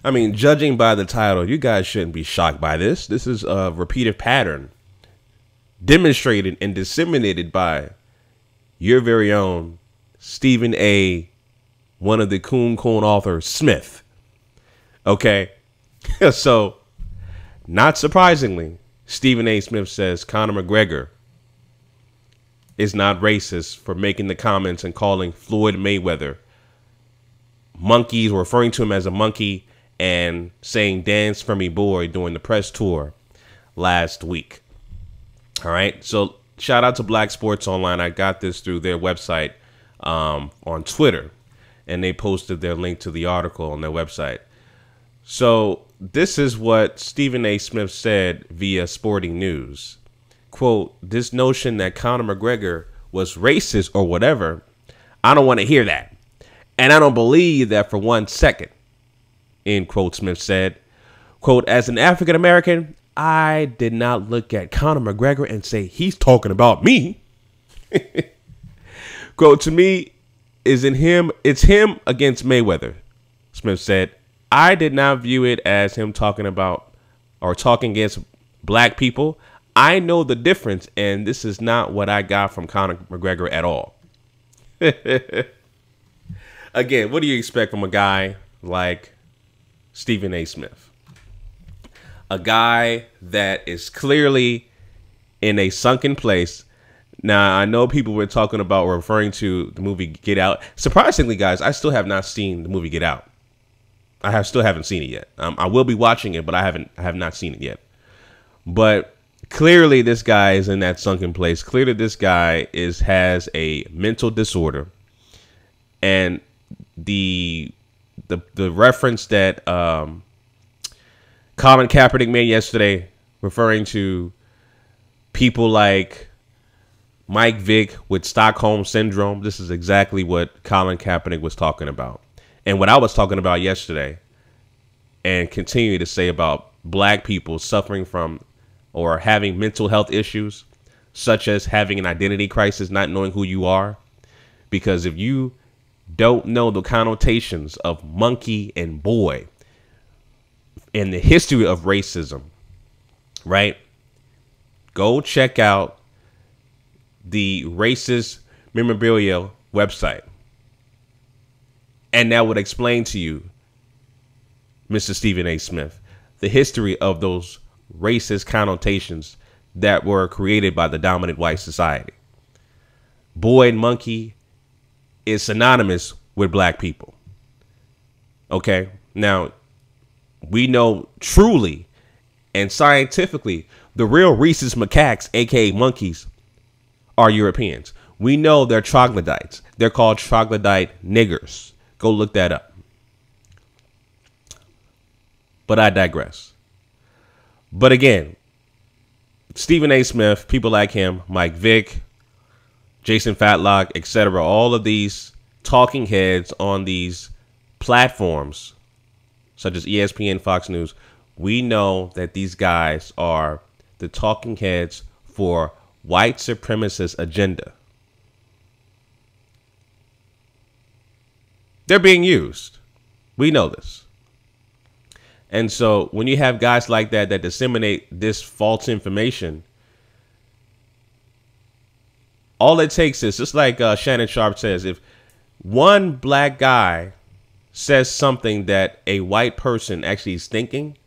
I mean, judging by the title, you guys shouldn't be shocked by this. This is a repeated pattern demonstrated and disseminated by your very own Stephen A., one of the Coon authors, Smith. Okay, so not surprisingly, Stephen A. Smith says Conor McGregor is not racist for making the comments and calling Floyd Mayweather monkeys, referring to him as a monkey, and saying "dance for me, boy" during the press tour last week. All right, so shout out to Black Sports Online. I got this through their website on Twitter, and they posted their link to the article on their website. So this is what Stephen A. Smith said via Sporting News. Quote, "This notion that Conor McGregor was racist or whatever, I don't want to hear that. And I don't believe that for 1 second." End quote, Smith said. Quote, "As an African-American, I did not look at Conor McGregor and say, he's talking about me." Quote, "To me, it's him against Mayweather," Smith said. "I did not view it as him talking about or talking against black people. I know the difference, and this is not what I got from Conor McGregor at all." Again, what do you expect from a guy like Stephen A. Smith? A guy that is clearly in a sunken place. Now, I know people were talking about or referring to the movie Get Out. Surprisingly, guys, I still have not seen the movie Get Out. Still haven't seen it yet. I will be watching it, but I have not seen it yet. But clearly, this guy is in that sunken place. Clearly, this guy has a mental disorder, and the reference that Colin Kaepernick made yesterday, referring to people like Mike Vick with Stockholm Syndrome. This is exactly what Colin Kaepernick was talking about. And what I was talking about yesterday and continue to say about black people suffering from or having mental health issues, such as having an identity crisis, not knowing who you are. Because if you don't know the connotations of monkey and boy in the history of racism, right? Go check out the racist memorabilia website. And that would explain to you, Mr. Stephen A. Smith, the history of those racist connotations that were created by the dominant white society. Boy and monkey is synonymous with black people. Okay, now we know truly and scientifically the real rhesus macaques, aka monkeys, are Europeans. We know they're troglodytes. They're called troglodyte niggers. Go look that up. But I digress. But again, Stephen A. Smith, people like him, Mike Vick, Jason Fatlock, etc., all of these talking heads on these platforms, such as ESPN, Fox News, we know that these guys are the talking heads for white supremacist agenda. They're being used. We know this. And so when you have guys like that disseminate this false information, all it takes is, just like Shannon Sharp says, if one black guy says something that a white person actually is thinking,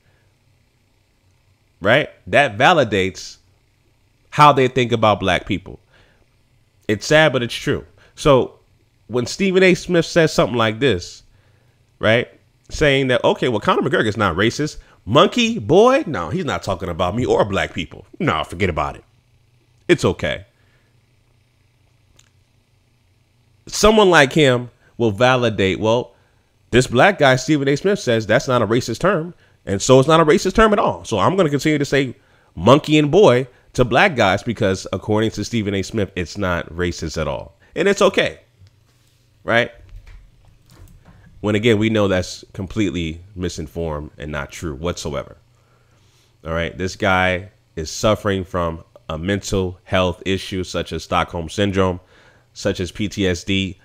right, that validates how they think about black people. It's sad, but it's true. So when Stephen A. Smith says something like this, right, saying that, okay, well, Conor McGregor is not racist. Monkey, boy, no, he's not talking about me or black people. No, forget about it. It's okay. Someone like him will validate, well, this black guy, Stephen A. Smith, says that's not a racist term, and so it's not a racist term at all. So I'm going to continue to say monkey and boy to black guys because, according to Stephen A. Smith, it's not racist at all. And it's okay. Right? When, again, we know that's completely misinformed and not true whatsoever. All right. This guy is suffering from a mental health issue such as Stockholm Syndrome, such as PTSD,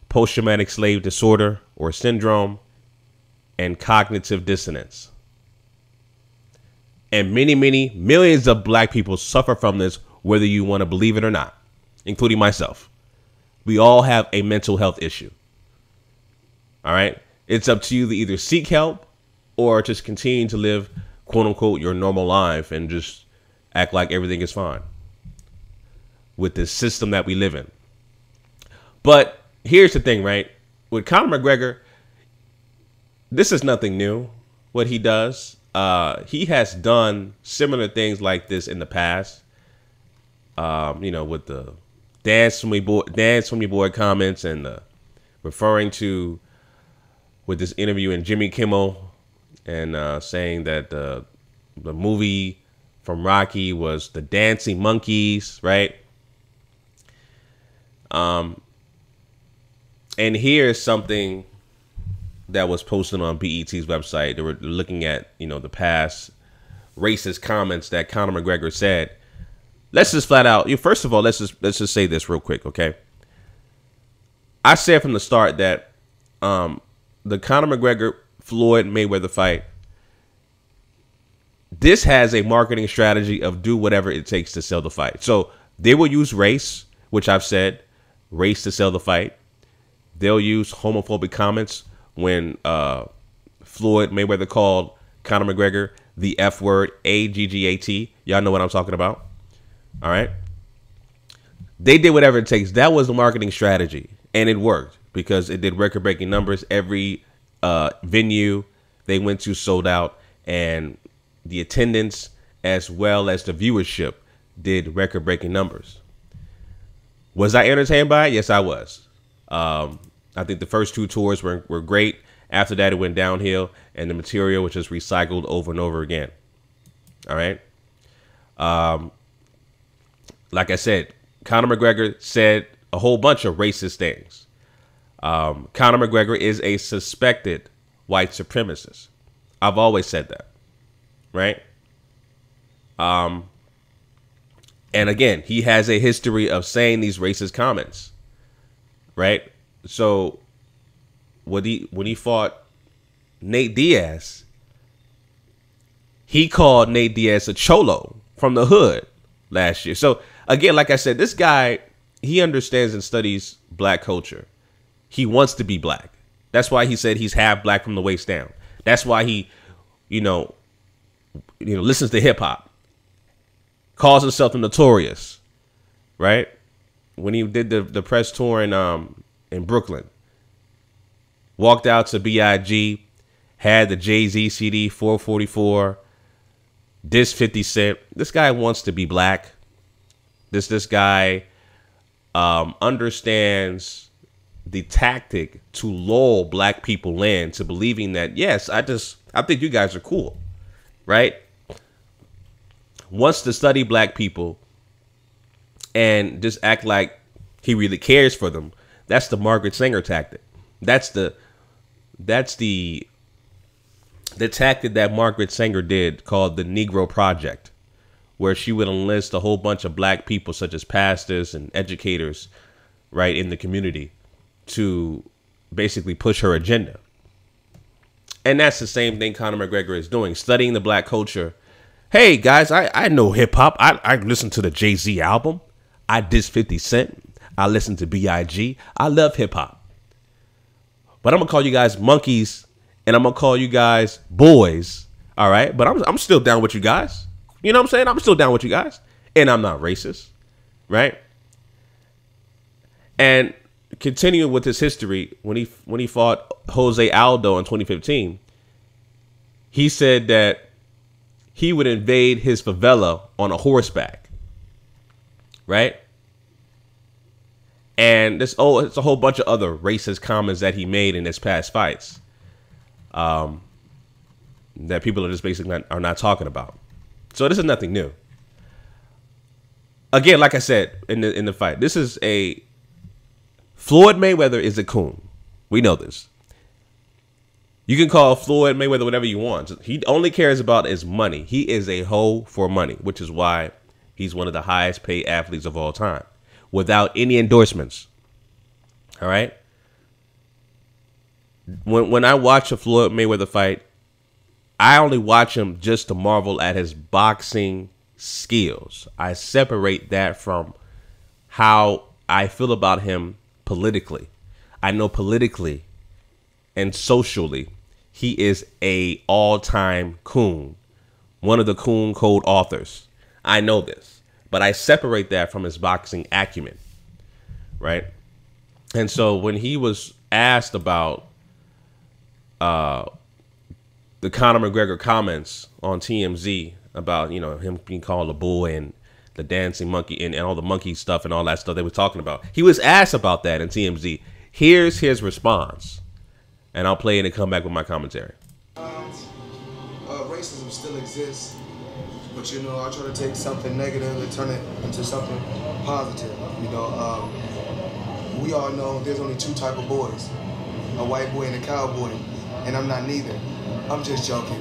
post-traumatic slave disorder or syndrome. and cognitive dissonance. And many, many millions of black people suffer from this, whether you want to believe it or not, including myself. We all have a mental health issue. All right. It's up to you to either seek help or just continue to live, quote unquote, your normal life and just act like everything is fine with this system that we live in. But here's the thing, right? With Conor McGregor, this is nothing new, what he does. He has done similar things like this in the past. With the dance from your boy comments and referring to with this interview in Jimmy Kimmel and saying that the movie from Rocky was the Dancing Monkeys, right? And here's something that was posted on BET's website. They were looking at, the past racist comments that Conor McGregor said. Let's just flat out, first of all, let's just say this real quick, okay? I said from the start that the Conor McGregor Floyd Mayweather fight, this has a marketing strategy of do whatever it takes to sell the fight. So they will use race, which I've said, race to sell the fight. They'll use homophobic comments when Floyd Mayweather called Conor McGregor the F word, AGGAT. Y'all know what I'm talking about. All right. They did whatever it takes. That was the marketing strategy. And it worked because it did record-breaking numbers. Every venue they went to sold out. And the attendance as well as the viewership did record-breaking numbers. Was I entertained by it? Yes, I was. I think the first two tours were great. After that, it went downhill, and the material was just recycled over and over again. All right. Like I said, Conor McGregor said a whole bunch of racist things. Conor McGregor is a suspected white supremacist. I've always said that. Right. And again, he has a history of saying these racist comments. Right. So when he fought Nate Diaz, he called Nate Diaz a cholo from the hood last year. So again, like I said, this guy, he understands and studies black culture. He wants to be black. That's why he said he's half black from the waist down. That's why he, listens to hip hop. Calls himself the Notorious, right? When he did the press tour in Brooklyn, walked out to B.I.G., had the Jay-Z CD 444, dissed 50 Cent. This guy wants to be black. This guy understands the tactic to lull black people in to believing that, yes, I think you guys are cool, right? Wants to study black people and just act like he really cares for them. That's the Margaret Sanger tactic. That's the tactic that Margaret Sanger did called the Negro Project, where she would enlist a whole bunch of black people such as pastors and educators, right, in the community to basically push her agenda. And that's the same thing Conor McGregor is doing, studying the black culture. Hey, guys, I know hip hop. I listen to the Jay-Z album. I diss 50 Cent. I listen to B.I.G. I love hip hop. But I'm going to call you guys monkeys and I'm going to call you guys boys. All right. But I'm still down with you guys. You know what I'm saying? I'm still down with you guys. And I'm not racist. Right. And continuing with his history, when he fought Jose Aldo in 2015, he said that he would invade his favela on a horseback. Right. And it's a whole bunch of other racist comments that he made in his past fights that people are just basically are not talking about. So this is nothing new. Again, like I said in the fight, this is Floyd Mayweather is a coon. We know this. You can call Floyd Mayweather whatever you want. He only cares about his money. He is a hoe for money, which is why he's one of the highest paid athletes of all time, without any endorsements. All right. when I watch a Floyd Mayweather fight, I only watch him just to marvel at his boxing skills. I separate that from how I feel about him politically. I know politically and socially, he is a all-time coon, one of the coon code authors. I know this, but I separate that from his boxing acumen, right? And so when he was asked about the Conor McGregor comments on TMZ about, you know, him being called a bull and the dancing monkey and all the monkey stuff and all that stuff they were talking about, he was asked about that in TMZ. Here's his response, and I'll play it and come back with my commentary. Racism still exists, but you know, I try to take something negative and turn it into something positive. You know, we all know there's only two type of boys, a white boy and a cowboy, and I'm not neither. I'm just joking.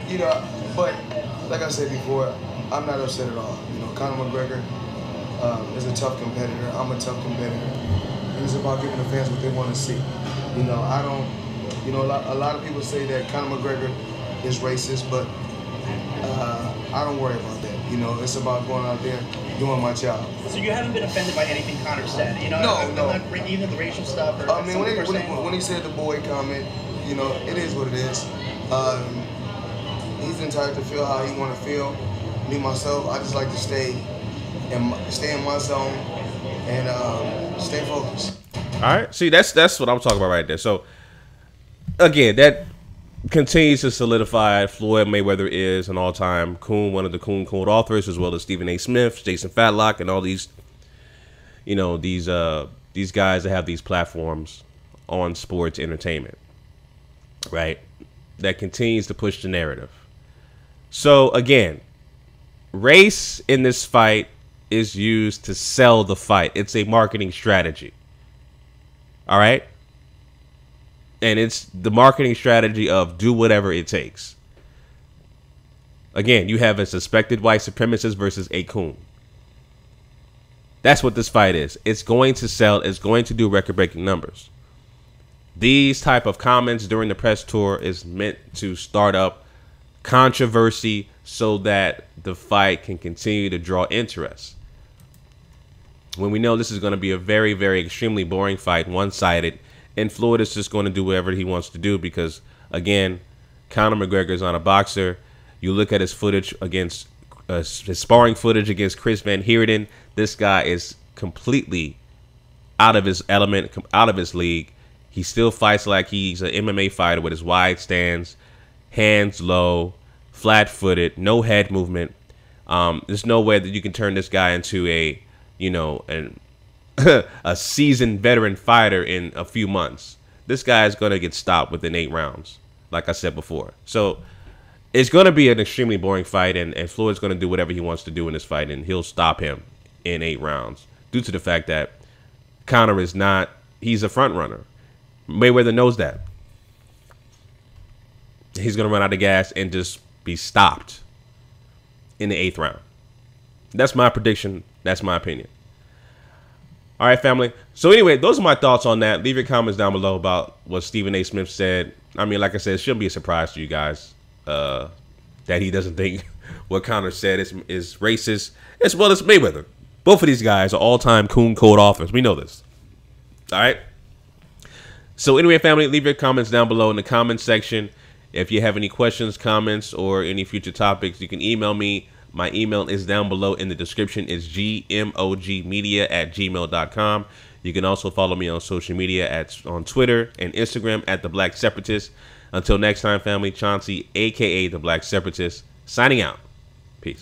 You know, but like I said before, I'm not upset at all. You know, Conor McGregor is a tough competitor. I'm a tough competitor. And it's about giving the fans what they want to see. You know, I don't, you know, a lot of people say that Conor McGregor is racist, but I don't worry about that. You know, it's about going out there, doing my job. So you haven't been offended by anything Conor said? You know, no. Even the racial stuff? Or I mean, when he said the boy comment, you know, it is what it is. He's entitled to feel how he want to feel. Me, myself, I just like to stay in my zone and stay focused. All right. See, that's what I'm talking about right there. So, again, that continues to solidify Floyd Mayweather is an all-time coon, one of the coon code authors, as well as Stephen A. Smith, Jason Fatlock, and all these, you know, these guys that have these platforms on sports entertainment, right? That continues to push the narrative. So, again, race in this fight is used to sell the fight. It's a marketing strategy. All right? And it's the marketing strategy of do whatever it takes. Again, you have a suspected white supremacist versus a coon. That's what this fight is. It's going to sell. It's going to do record-breaking numbers. These type of comments during the press tour is meant to start up controversy so that the fight can continue to draw interest. When we know this is going to be a very, very extremely boring fight, one-sided, and Floyd is just going to do whatever he wants to do because, again, Conor McGregor is not a boxer. You look at his footage against his sparring footage against Chris Van Heerden. This guy is completely out of his element, out of his league. He still fights like he's an MMA fighter with his wide stance, hands low, flat-footed, no head movement. There's no way that you can turn this guy into a, you know, a seasoned veteran fighter in a few months. This guy is going to get stopped within 8 rounds, like I said before. So it's going to be an extremely boring fight, and Floyd's going to do whatever he wants to do in this fight, and he'll stop him in 8 rounds due to the fact that Conor is not, he's a front runner. Mayweather knows that. He's going to run out of gas and just be stopped in the 8th round. That's my prediction. That's my opinion. All right, family. So anyway, those are my thoughts on that. Leave your comments down below about what Stephen A. Smith said. I mean, like I said, it shouldn't be a surprise to you guys that he doesn't think what Conor said is racist, as well as Mayweather. Both of these guys are all-time coon code authors. We know this. All right? So anyway, family, leave your comments down below in the comments section. If you have any questions, comments, or any future topics, you can email me. My email is down below in the description. It's GMOGmedia@gmail.com. You can also follow me on social media on Twitter and Instagram at The Black Separatist. Until next time, family, Chauncey, a.k.a. The Black Separatist, signing out. Peace.